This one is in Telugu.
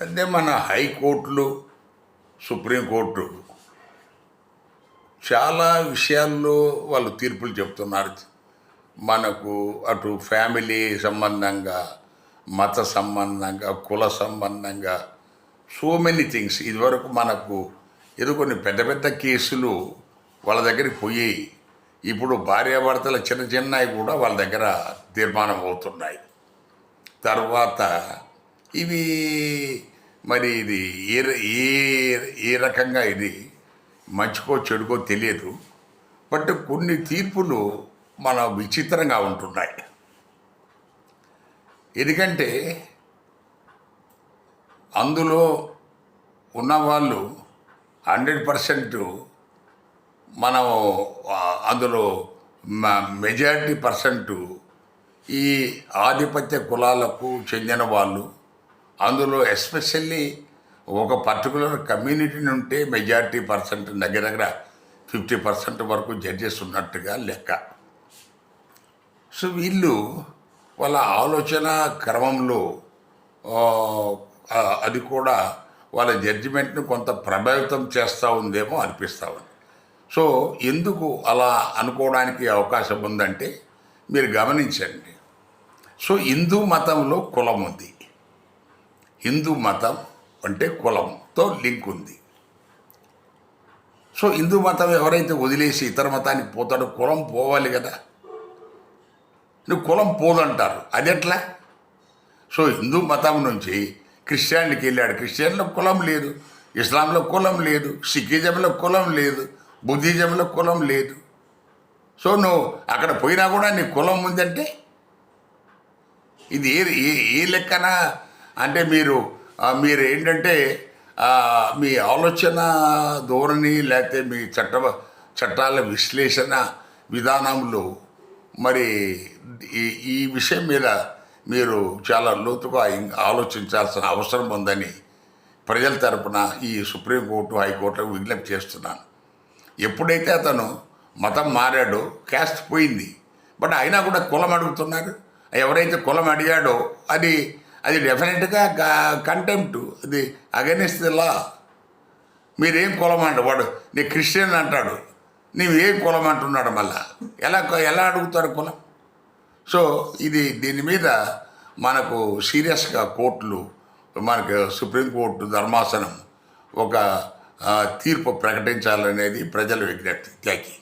అంటే మన హైకోర్టులు, సుప్రీంకోర్టు చాలా విషయాల్లో వాళ్ళు తీర్పులు చెప్తున్నారు. మనకు అటు ఫ్యామిలీ సంబంధంగా, మత సంబంధంగా, కుల సంబంధంగా సో మెనీ థింగ్స్. ఇదివరకు మనకు ఏదో కొన్ని పెద్ద పెద్ద కేసులు వాళ్ళ దగ్గరికి పోయి ఇప్పుడు భార్యాభర్తల చిన్న చిన్నవి కూడా వాళ్ళ దగ్గర తీర్మానం అవుతున్నాయి. తర్వాత ఇవి మరి ఇది ఏ ఏ ఏ రకంగా ఇది మంచికో చెడుకో తెలియదు. బట్ కొన్ని తీర్పులు మన విచిత్రంగా ఉంటున్నాయి. ఎందుకంటే అందులో ఉన్నవాళ్ళు 100% మనం అందులో మెజారిటీ పర్సెంటు ఈ ఆధిపత్య కులాలకు చెందిన వాళ్ళు, అందులో ఎస్పెషల్లీ ఒక పర్టికులర్ కమ్యూనిటీ నుంటే మెజారిటీ పర్సెంట్ దగ్గర దగ్గర 50% వరకు జడ్జెస్ ఉన్నట్టుగా లెక్క. సో వీళ్ళు వాళ్ళ ఆలోచన క్రమంలో అది కూడా వాళ్ళ జడ్జిమెంట్ని కొంత ప్రభావితం చేస్తూ ఉందేమో అనిపిస్తూ ఉంది. సో ఎందుకు అలా అనుకోవడానికి అవకాశం ఉందంటే మీరు గమనించండి. సో హిందూ మతంలో కులం ఉంది. హిందూ మతం అంటే కులంతో లింక్ ఉంది. సో హిందూ మతం ఎవరైతే వదిలేసి ఇతర మతానికి పోతాడో కులం పోవాలి కదా. నువ్వు కులం పోదంటారు, అది ఎట్లా? సో హిందూ మతం నుంచి క్రిస్టియానిటీకి వెళ్ళాడు, క్రిస్టియన్లో కులం లేదు, ఇస్లాంలో కులం లేదు, సిక్కిజంలో కులం లేదు, బుద్ధిజంలో కులం లేదు. సో నువ్వు అక్కడ పోయినా కూడా నీ కులం ఉందంటే ఇది ఏ లెక్కన? అంటే మీరు ఏంటంటే మీ ఆలోచన ధోరణి లేకపోతే మీ చట్టాల విశ్లేషణ విధానంలో మరి ఈ విషయం మీద మీరు చాలా లోతుగా ఆలోచించాల్సిన అవసరం ఉందని ప్రజల తరపున ఈ సుప్రీంకోర్టు, హైకోర్టుకు విజ్ఞప్తి చేస్తున్నాను. ఎప్పుడైతే అతను మతం మారాడో క్యాస్ట్ పోయింది, బట్ అయినా కూడా కులం అడుగుతున్నారు. ఎవరైతే కులం అడిగాడో అది డెఫినెట్గా కంటెంప్ట్, అది అగెనిస్ట్ ది లా. మీరేం కులం అంట, వాడు నీ క్రిస్టియన్ అంటాడు, నీవేం కులం అంటున్నాడు, మళ్ళా ఎలా అడుగుతారు కులం? సో దీని మీద మనకు సీరియస్గా కోర్టులు, మనకు సుప్రీంకోర్టు ధర్మాసనం ఒక తీర్పు ప్రకటించాలనేది ప్రజల విజ్ఞప్తి. Thank you.